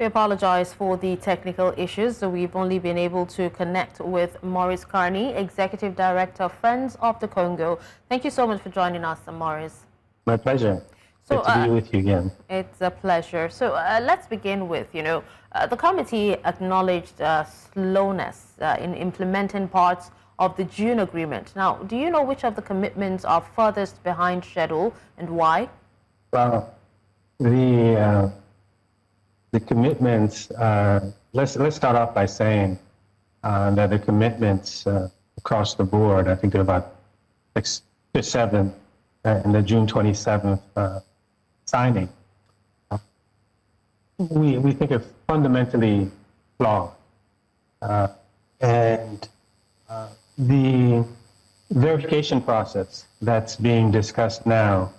We apologize for the technical issues. So we've only been able to connect with Maurice Carney, Executive Director, Friends of the Congo. Thank you so much for joining us, Maurice. My pleasure. So, good to be with you again. It's a pleasure. So let's begin with, the committee acknowledged slowness in implementing parts of the June agreement. Now, do you know which of the commitments are furthest behind schedule and why? Well, the commitments, let's start off by saying that the commitments across the board, I think there are about 6 to 7 in the June 27th signing, we think are fundamentally flawed. And the verification process that's being discussed now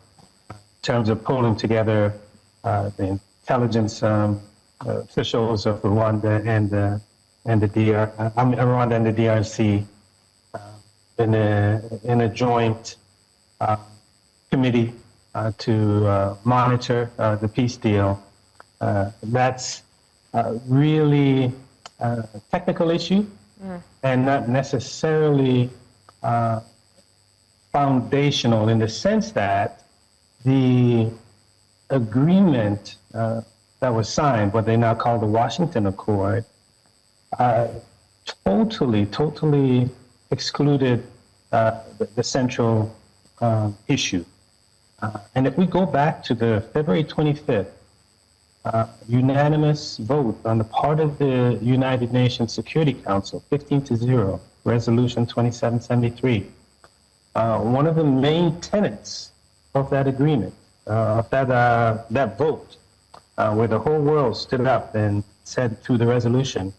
in terms of pulling together the intelligence officials of Rwanda and the Rwanda and the DRC in a joint committee to monitor the peace deal. That's really a technical issue and not necessarily foundational in the sense that the agreement that was signed, what they now call the Washington Accord, totally excluded the central issue. And if we go back to the February 25th unanimous vote on the part of the United Nations Security Council, 15-0, Resolution 2773, one of the main tenets of that agreement, that vote, where the whole world stood up and said through the resolution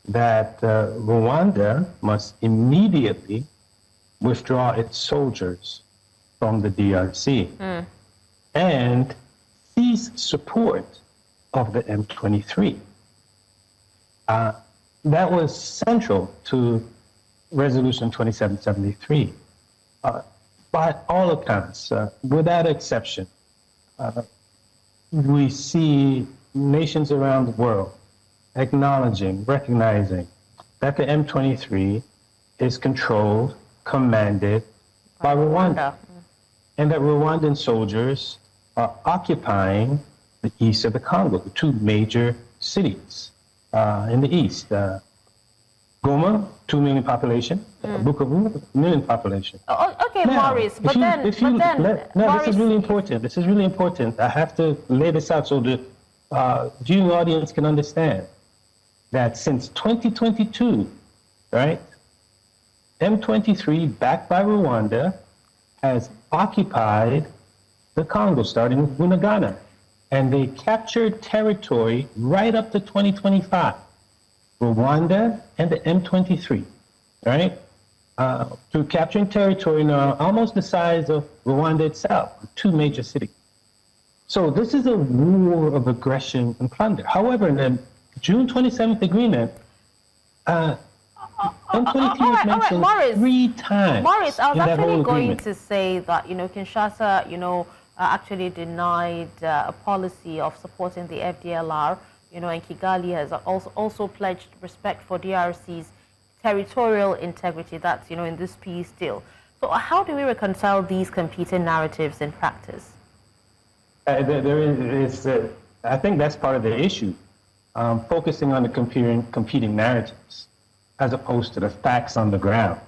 that Rwanda must immediately withdraw its soldiers from the DRC and cease support of the M23. That was central to Resolution 2773. By all accounts, without exception, we see nations around the world acknowledging, recognizing that the M23 is controlled, commanded by Rwanda, and that Rwandan soldiers are occupying the east of the Congo, the 2 major cities in the east. Goma, 2 million population, Bukavu, 1 million population. Okay, now, Maurice, Maurice, this is really important. This is really important. I have to lay this out so the viewing audience can understand that since 2022, right, M23, backed by Rwanda, has occupied the Congo, starting with Bunagana, and they captured territory right up to 2025. Rwanda and the M23, right? Through capturing territory now almost the size of Rwanda itself, 2 major cities. So this is a war of aggression and plunder. However, in the June 27th agreement, M23 is mentioned Maurice, 3 times. Maurice, I was actually going agreement. to say that, Kinshasa, actually denied a policy of supporting the FDLR, and Kigali has also pledged respect for DRC's territorial integrity. That's, in this peace deal. So how do we reconcile these competing narratives in practice? I think that's part of the issue, focusing on the competing narratives as opposed to the facts on the ground.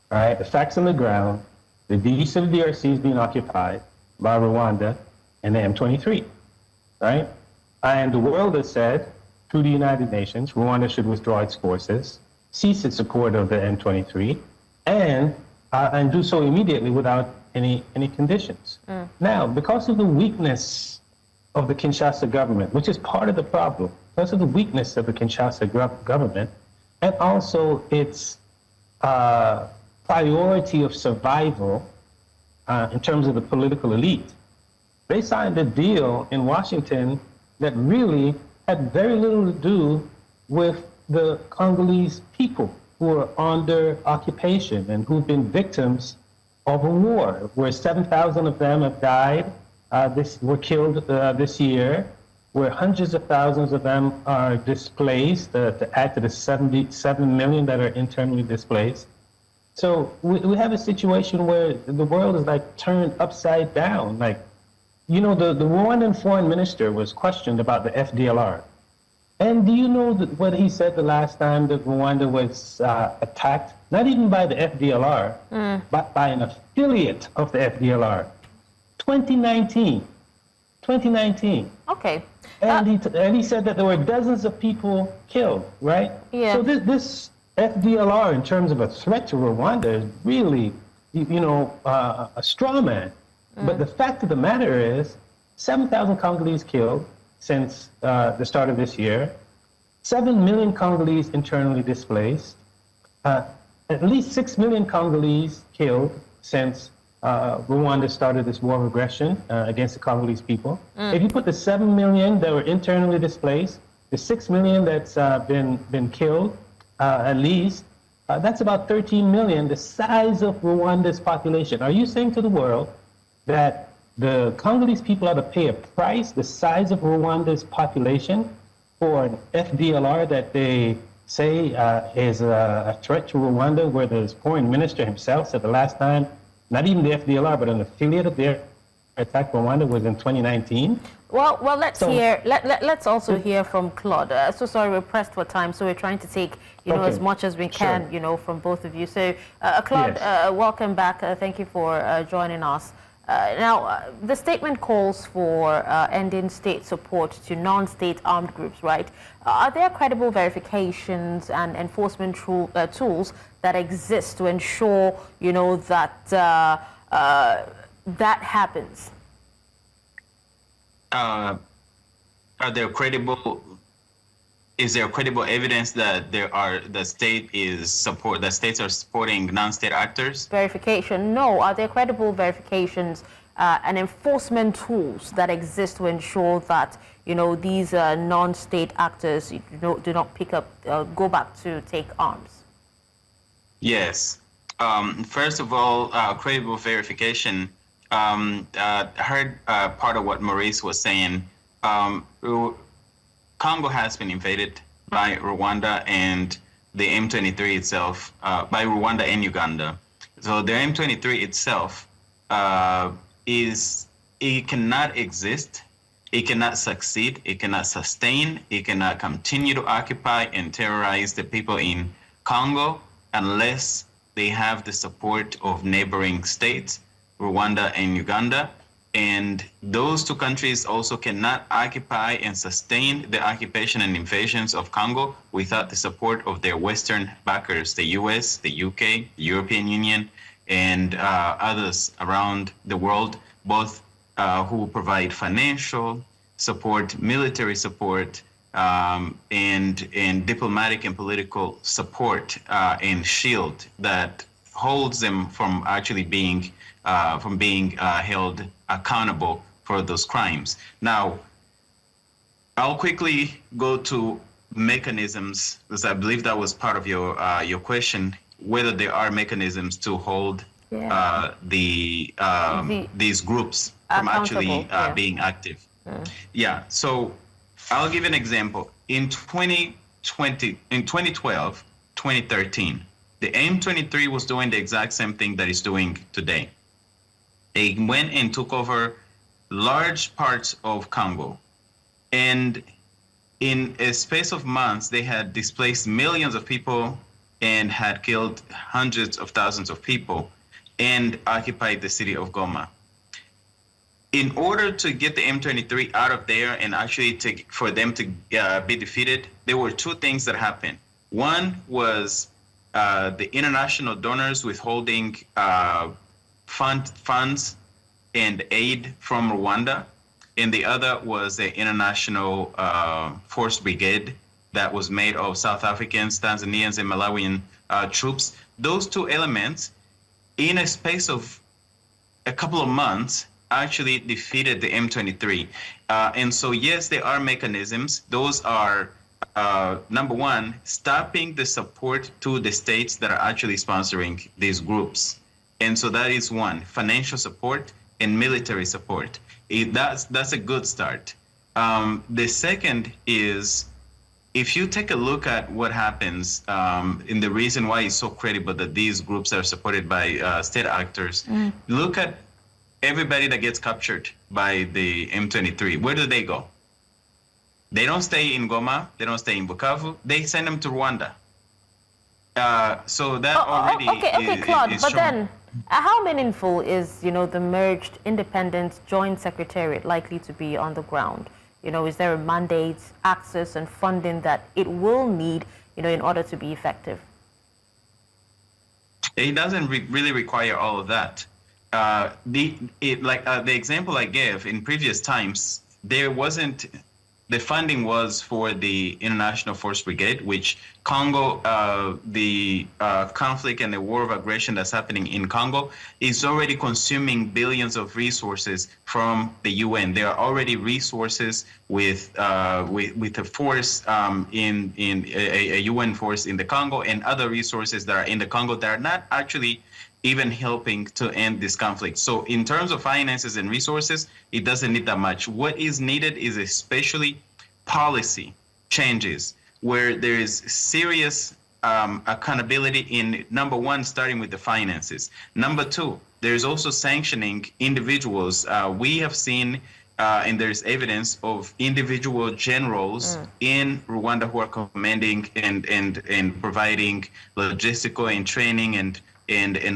Right? The facts on the ground, the east of the DRC is being occupied by Rwanda and the M23, right? And the world has said, through the United Nations, Rwanda should withdraw its forces, cease its support of the M23, and do so immediately without any conditions. Now, because of the weakness of the Kinshasa government, which is part of the problem, because of the weakness of the Kinshasa government, and also its priority of survival in terms of the political elite, they signed a deal in Washington that really had very little to do with the Congolese people who are under occupation and who've been victims of a war, where 7,000 of them have died, were killed this year, where hundreds of thousands of them are displaced, to add to the 77 million that are internally displaced. So we have a situation where the world is like turned upside down. Like, you know, the Rwandan foreign minister was questioned about the FDLR. And do you know what he said the last time that Rwanda was attacked? Not even by the FDLR, but by an affiliate of the FDLR. 2019. Okay. And he said that there were dozens of people killed, right? Yeah. So this FDLR, in terms of a threat to Rwanda, is really, a straw man. But the fact of the matter is, 7,000 Congolese killed since the start of this year, 7 million Congolese internally displaced, at least 6 million Congolese killed since Rwanda started this war of aggression against the Congolese people. If you put the 7 million that were internally displaced, the 6 million that's been killed, at least, that's about 13 million, the size of Rwanda's population. Are you saying to the world that the Congolese people are to pay a price, the size of Rwanda's population, for an FDLR that they say is a threat to Rwanda, where the foreign minister himself said the last time, not even the FDLR, but an affiliate of their attack Rwanda was in 2019? Well, let's also hear from Claude. So sorry, we're pressed for time, so we're trying to take, as much as we can, from both of you. So, Claude, yes. Welcome back. Thank you for joining us. Now, the statement calls for ending state support to non-state armed groups, right? Are there credible verifications and enforcement tools that exist to ensure, that that happens? Are there credible? Is there credible evidence that the states are supporting non-state actors? Verification? No. Are there credible verifications and enforcement tools that exist to ensure that these non-state actors do not go back to take arms? Yes. First of all, credible verification. I heard part of what Maurice was saying. Congo has been invaded by Rwanda and the M23 itself, by Rwanda and Uganda. So the M23 itself it cannot exist, it cannot succeed, it cannot sustain, it cannot continue to occupy and terrorize the people in Congo unless they have the support of neighboring states, Rwanda and Uganda. And those two countries also cannot occupy and sustain the occupation and invasions of Congo without the support of their Western backers, the US, the UK, the European Union, and others around the world, both who provide financial support, military support, and diplomatic and political support and shield that holds them from actually being held accountable for those crimes. Now, I'll quickly go to mechanisms, because I believe that was part of your question, whether there are mechanisms to hold these groups from actually being active. Yeah, so I'll give an example. In 2012, 2013, the M23 was doing the exact same thing that it's doing today. They went and took over large parts of Congo. And in a space of months, they had displaced millions of people and had killed hundreds of thousands of people and occupied the city of Goma. In order to get the M23 out of there and actually for them to be defeated, there were two things that happened. One was the international donors withholding funds and aid from Rwanda, and the other was the international force brigade that was made of South Africans, Tanzanians, and Malawian troops. Those two elements, in a space of a couple of months, actually defeated the M23. And so, yes, there are mechanisms. Those are, number one, stopping the support to the states that are actually sponsoring these groups. And so that is one, financial support and military support. That's a good start. The second is, if you take a look at what happens, in the reason why it's so credible that these groups are supported by state actors, look at everybody that gets captured by the M23. Where do they go? They don't stay in Goma. They don't stay in Bukavu. They send them to Rwanda. So that already okay, Claude. is But showing. then, how meaningful is the merged independent joint secretariat likely to be on the ground? Is there a mandate, access, and funding that it will need, in order to be effective? It doesn't really require all of that. The example I gave in previous times, there wasn't. The funding was for the International Force Brigade, which Congo, the conflict and the war of aggression that's happening in Congo is already consuming billions of resources from the UN. There are already resources with a force in a UN force in the Congo, and other resources that are in the Congo that are not actually even helping to end this conflict. So in terms of finances and resources, it doesn't need that much. What is needed is especially policy changes where there is serious accountability in, number one, starting with the finances. Number two, there's also sanctioning individuals. We have seen, and there's evidence of individual generals in Rwanda who are commanding and providing logistical and training and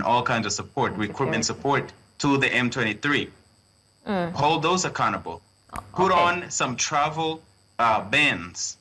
all kinds of support, recruitment support to the M23. Hold those accountable. Put on some travel bans.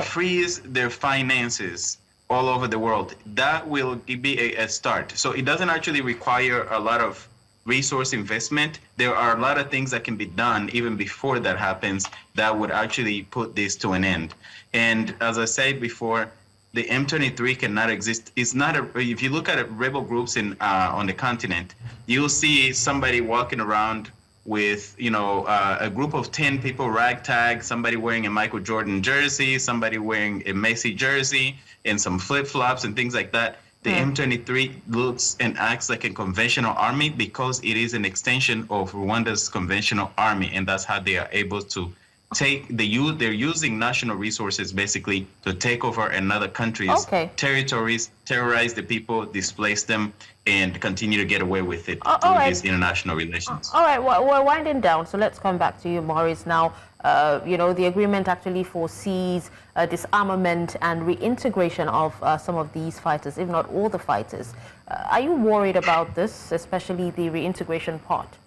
Freeze their finances all over the world. That will be a start. So it doesn't actually require a lot of resource investment. There are a lot of things that can be done even before that happens that would actually put this to an end. And as I said before, the M23 cannot exist. It's not if you look at rebel groups on the continent, you'll see somebody walking around with a group of 10 people ragtag, somebody wearing a Michael Jordan jersey, somebody wearing a Messi jersey, and some flip-flops and things like that. The M23 looks and acts like a conventional army because it is an extension of Rwanda's conventional army, and that's how they are able to they're using national resources basically to take over another country's territories, terrorize the people, displace them, and continue to get away with it through these international relations. All right, well, we're winding down, so let's come back to you, Maurice. Now, the agreement actually foresees disarmament and reintegration of some of these fighters, if not all the fighters. Are you worried about this, especially the reintegration part?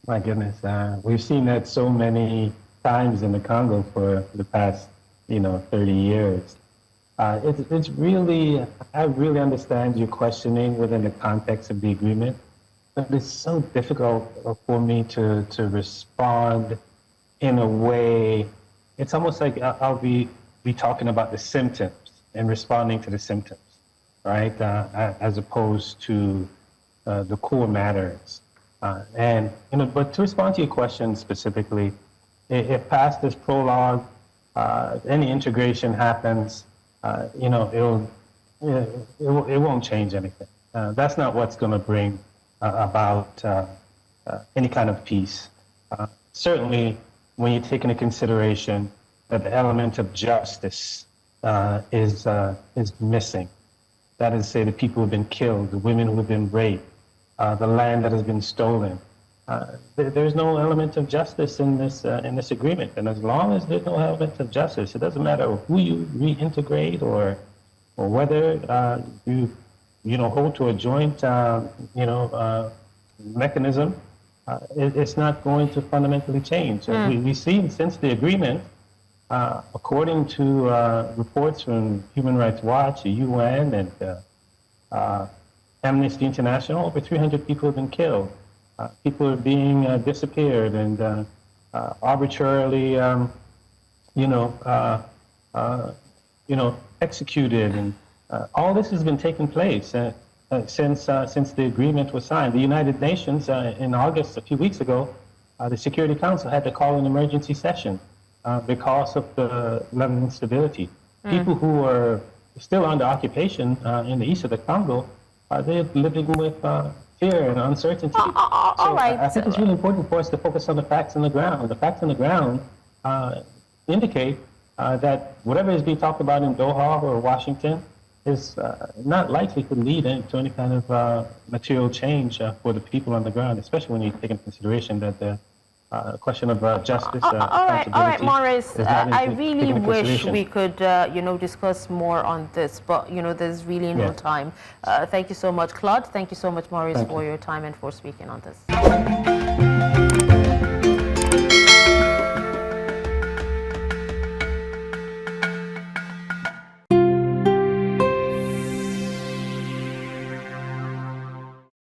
My goodness, we've seen that so many times in the Congo for the past, 30 years. It's really, I really understand your questioning within the context of the agreement, but it's so difficult for me to respond in a way. It's almost like I'll be talking about the symptoms and responding to the symptoms, right? As opposed to the core matters. But to respond to your question specifically, if past this prologue, any integration happens, it won't change anything. That's not what's going to bring about any kind of peace. Certainly, when you take into consideration that the element of justice is missing. That is to say, the people who have been killed, the women who have been raped, the land that has been stolen. There's no element of justice in this agreement, and as long as there's no element of justice, it doesn't matter who you reintegrate or whether you hold to a joint mechanism. It's not going to fundamentally change. We've seen since the agreement, according to reports from Human Rights Watch, the UN, and Amnesty International, over 300 people have been killed. People are being disappeared and arbitrarily, executed, and all this has been taking place since the agreement was signed. The United Nations, in August, a few weeks ago, the Security Council had to call an emergency session because of the level of instability. People who are still under occupation in the east of the Congo, they're living with fear and uncertainty. All right. I think it's really important for us to focus on the facts on the ground. The facts on the ground indicate that whatever is being talked about in Doha or Washington is not likely to lead to any kind of material change for the people on the ground, especially when you take into consideration that the question of justice. All right, Maurice. I really wish we could, discuss more on this, but there's really no time. Thank you so much, Claude. Thank you so much, Maurice, for your time and for speaking on this.